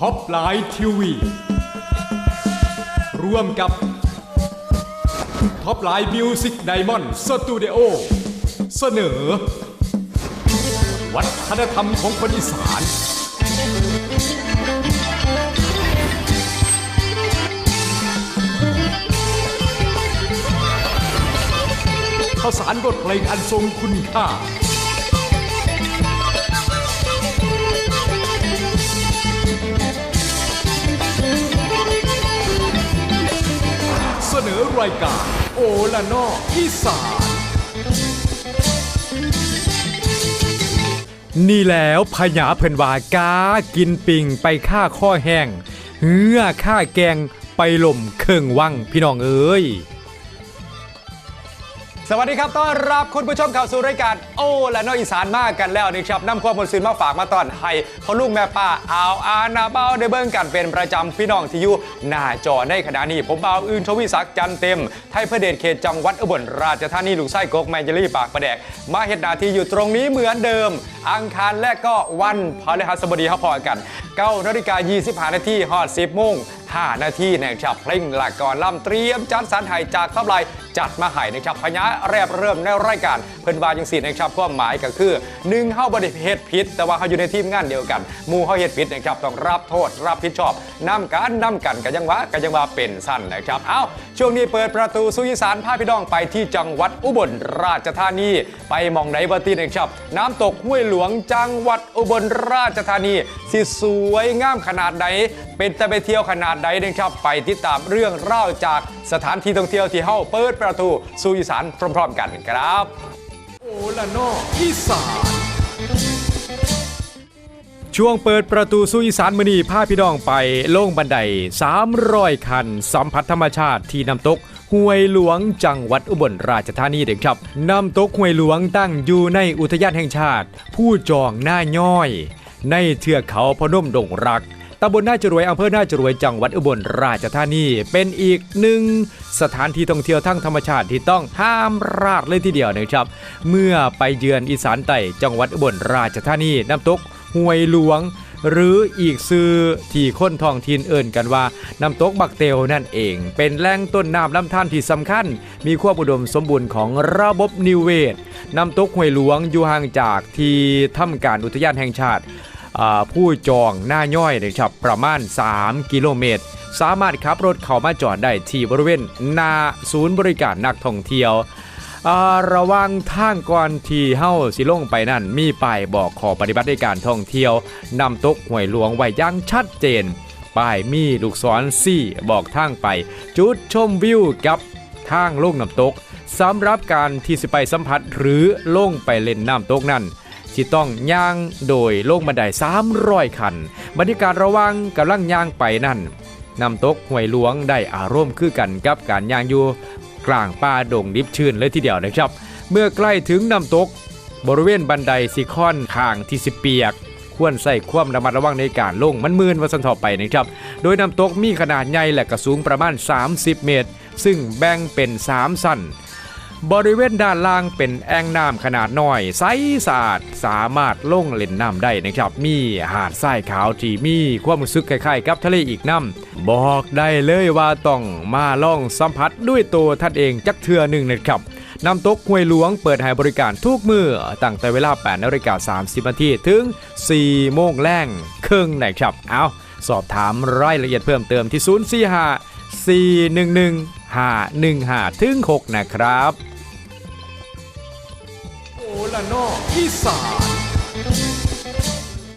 ท็อปไลน์ทีวีร่วมกับท็อปไลน์มิวสิกไดมอนด์สตูดิโอเสนอวัฒนธรรมของคนอีสานข้าวสารบทเพลงอันทรงคุณค่าเสนอรายการโอละนออีสานนี่แล้วพญาเพิ่นว่ากากินปิ่งไปฆ่าข้อแห้งเหือฆ่าแกงไปหล่มเครื่องวังพี่น้องเอ้ยสวัสดีครับต้อนรับคุณผู้ชมเข้าสู่รายการโอละนออีสานมากกันแล้วนะครับนำความมวลซื่นมาฝากมาตอนให้พ่อลูกแม่ป้าอ่าวอานาเบ้าได้เบิ่งกันเป็นประจำพี่น้องที่อยู่หน้าจอในขณะนี้ผมบ่าวอื่นชวิศักดิ์จันเต็มไทยพระเดชเขตจังหวัดอุบลราชธานีลูกไส้กกแมนเจลี่ปากประแดกมาเฮ็ดหน้าที่อยู่ตรงนี้เหมือนเดิมอังคารและก็วันพฤหัสบดีเฮาพอกัน9:25 นาทีฮอด 10 โมง 5 นาทีนะครับเพลงหลักก่อนล่ำเตรียมจัดสรรให้จากท็อปไลน์จัดมาให้นะครับพญาแรบเริ่มในรายการเพิ่นว่าจังซี่นะครับความหมายก็คือ1เฮาบ่ได้เฮ็ดผิดแต่ว่าเฮาอยู่ในทีมงานเดียวกันหมู่เฮาเฮ็ดผิดนะครับต้องรับโทษรับผิดชอบนำกันก็ยังว่าเป็นสั้นนะครับเอ้าช่วงนี้เปิดประตูสู่อีสานพาพี่น้องไปที่จังหวัดอุบลราชธานีไปมองไหนบ่ตินะครับน้ำตกห้วยหลวงจังหวัดอุบลราชธานีสิสวยงามขนาดใดเป็นตะไปเที่ยวขนาดใดนะครับไปติดตามเรื่องเล่าจากสถานที่ท่องเที่ยวที่เฮาเปิดประตูสู่อีสานพร้อมๆกันครับโอละนออีสานช่วงเปิดประตูสู่อีสานมื้อนี้พาพี่น้องไปลงบันได300คันสัมผัสธรรมชาติที่น้ำตกห้วยหลวงจังหวัดอุบลราชธานีเด้อครับน้ำตกห้วยหลวงตั้งอยู่ในอุทยานแห่งชาติผู้จองหน้าย่อยในเทือกเขาพนมดงรักตำบลนาจรวยอำเภอนาจรวยจังหวัดอุบลราชธานีเป็นอีกหนึ่งสถานที่ท่องเที่ยวทั้งธรรมชาติที่ต้องห้ามพลาดเลยทีเดียวนะครับเมื่อไปเยือนอีสานใต้จังหวัดอุบลราชธานีน้ำตกห้วยหลวงหรืออีกชื่อที่คนท้องถิ่นเอิ่นกันว่าน้ำตกบักเตลนั่นเองเป็นแหล่งต้นน้ำลำธารที่สำคัญมีความอุดมสมบูรณ์ของระบบนิเวศน้ำตกห้วยหลวงอยู่ห่างจากที่ทำการอุทยานแห่งชาติผู้จองหน้าย่อยนะครับประมาณ3 กิโลเมตรสามารถขับรถเข้ามาจอดได้ที่บริเวณหน้าศูนย์บริการนักท่องเที่ยวระวังทางก่อนที่เฮ้าสิลงไปนั่นมีป้ายบอกขอปฏิบัติในการท่องเที่ยวนำตกห้วยหลวงไว้อย่างชัดเจนป้ายมีลูกศรซี่บอกทางไปจุดชมวิวกับทางลงน้ำตกสำหรับการที่สิไปสัมผัสหรือลงไปเล่นน้ำตกนั้นที่ต้องย่างโดยลงบันได300คันบรรยากาศระหว่างกำลังย่างไปนั่นน้ำตกห้วยหลวงได้อารมณ์คือกันกับการย่างอยู่กลางป่าดงดิบชื้นเลยทีเดียวนะครับเมื่อใกล้ถึงน้ำตกบริเวณบันไดสิค่อนข้างที่สิเปียกควรใส่ความระมัดระวังในการลงมันมืนว่าสันทอไปนะครับโดยน้ำตกมีขนาดใหญ่และก็สูงประมาณ30 เมตรซึ่งแบ่งเป็น3สั้นบริเวณด้านล่างเป็นแอ่งน้ำขนาดน้อยใสสะอาดสามารถลงเล่นน้ำได้นะครับมีหาดทรายขาวที่มีความรู้สึกคล้ายๆกับทะเลอีกน้ำบอกได้เลยว่าต้องมาลองสัมผัสด้วยตัวท่านเองจักเทื่อหนึ่งนะครับน้ำตกห้วยหลวงเปิดให้บริการทุกมื้อตั้งแต่เวลา 8:30 นถึง 4 โมงแล้งครึ่งนะครับเอาสอบถามรายละเอียดเพิ่มเติมที่045-411-515ถึง 6นะครับโอละนออีสาน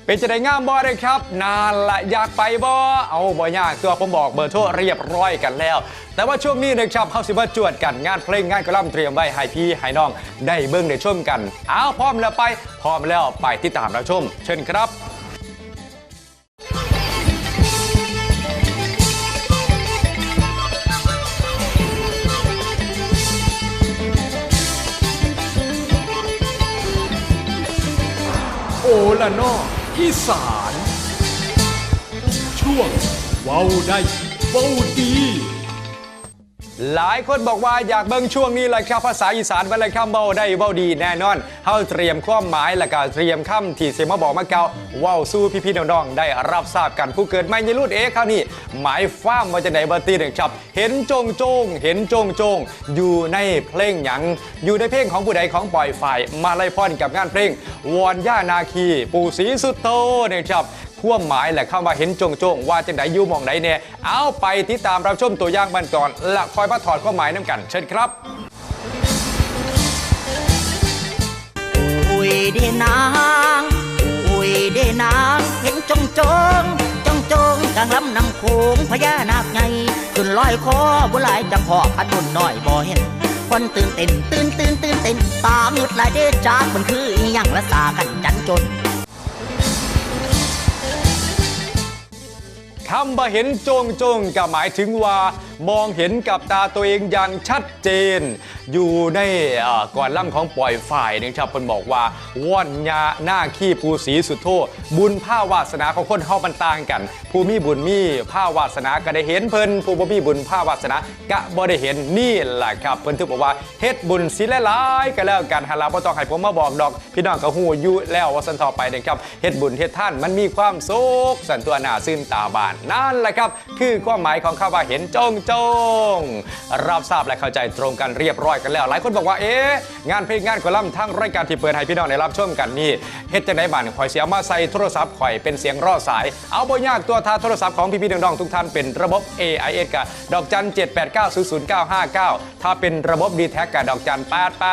เป็นจะได้งามบ่ได้ครับนานละอยากไปบ่เอาบ่ยากตัวผมบอกเบอร์โทรเรียบร้อยกันแล้วแต่ว่าช่วงนี้นะครับเข้าสิว่าจวดกันงานเพลงงานกระล่ำเตรียมไว้ให้พี่ให้น้องได้เบิ่งได้ชมกันเอาพร้อมแล้วไปติดตามรับชมเชิญครับโอละนออีสานช่วงเว้าได้เว้าดี หลายคนบอกว่าอยากเบิ่งช่วงนี้แหละครับภาษาอีสานบรรยายคำเบาได้เบาดีแน่นอนเฮาเตรียมความหมายและก็เตรียมคำที่เสียมาบอกมาเก่าเว้าสู้พี่ๆน้องๆได้รับทราบกันผู้เกิดไม่ยรุ่นคราวนี้หมายฟ้ามมาจากไหนบัตีหนึ่งครับเห็นโจงโจงเห็นโจงโจงอยู่ในเพลงหยังอยู่ในเพลงของผู้ใดของปล่อยฝ่ายมาไล่พรกับงานเพลงวอนย่านาคีปู่ศรีสุโธนะครับความหมายและคำว่าเห็นจงโจงว่าจะไหนอยู่มองไหนเนี่ยเอาไปติดตามรับชมตัวอย่างมันก่อนและคอยมาถอดความหมายน้ำกันเชิญครับอุ้ยเดนางอุ้ยเดนางเห็นจงโจงจงโจงกลางลำน้ำโขงพญานาคไงขึ้นลอยคอบุหลายจังพอพัดนุ่นน้อยบ่เห็นคนตื่นเต้นตาหยุดลายเดจากมันคืออีหยังละสากันจันจนคำว่าเห็นโจงโจงก็หมายถึงว่ามองเห็นกับตาตัวเองอย่างชัดเจนอยู่ในก่อนล่ำของปล่อยฝ่ายนะครับเพิ่นบอกว่าว่อนยาหน้าขี้ผู้ศรีสุโธบุญผ้าวาสนาของคนเฮามันต่างกันผู้มีบุญมีผ้าวาสนาก็ได้เห็นเพิ่นผู้บ่มีบุญผ้าวาสนาก็บ่ได้เห็นนี่แหละครับเพิ่นถึงบอกว่าเฮ็ดบุญสิหลายๆก็แล้วกันหาลาบ่ต้องให้ผมมาบอกดอกพี่น้องก็ฮู้อยู่แล้วว่าซั่นต่อไปนะครับเฮ็ดบุญเฮ็ดทานมันมีความสุขสันตัวหน้าซื่นตาบานนั่นแหละครับคือความหมายของคำว่าเห็นโจงโจงรับทราบและเข้าใจตรงกันเรียบร้อยกันแล้วหลายคนบอกว่างานเพลงงานกอลัมน์ทั้งรายการที่เปิดให้พี่น้องได้รับชมกันนี่เฮ็ดจังได๋บ้านข่อยสิเอามาใส่โทรศัพท์ข่อยเป็นเสียงรอสายเอาบ่ยากตัวทาโทรศัพท์ของพี่ๆน้องๆทุกท่านเป็นระบบ AIS กะดอกจัน789000959ถ้าเป็นระบบ D-Tag กะดอกจัน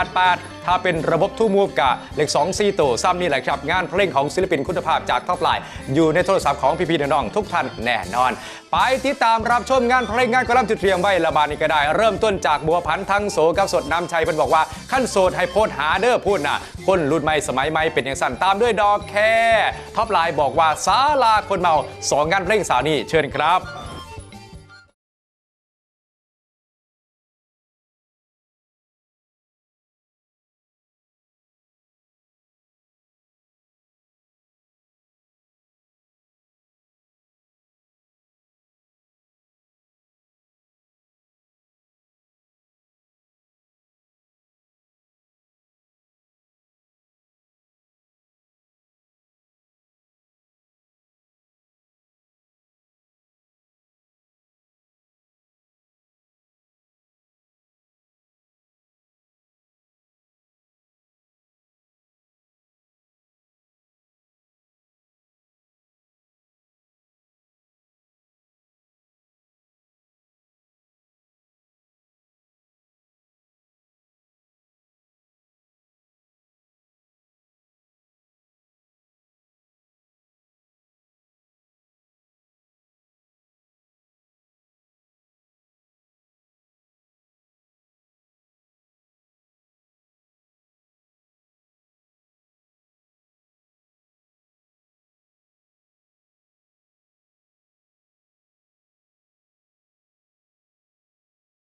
888ถ้าเป็นระบบทูมูฟกะเลข24ตัวซ้ำนี่แหละครับงานเพลงของศิลปินคุณภาพจากท็อปไลน์อยู่ในโทรศัพท์ของพี่ๆน้องๆทุกท่านแน่นอนไปติดตามรับชมงานเพลงงานกอลัมน์ที่เตรียมไว้ละบาดนี้ก็ได้เริ่มต้นจากบัวพันธ์ทั้งโสกับสดน้ำชัยเพิ่นบอกว่าขั้นโสดให้โพสหาเด้อพูดน่ะคนรุ่นใหม่สมัยใหม่เป็นอย่างสั่นตามด้วยดอกแค่ท็อปไลน์บอกว่าศาลาคนเมา2งานเพลงสาวนี้เชิญครับ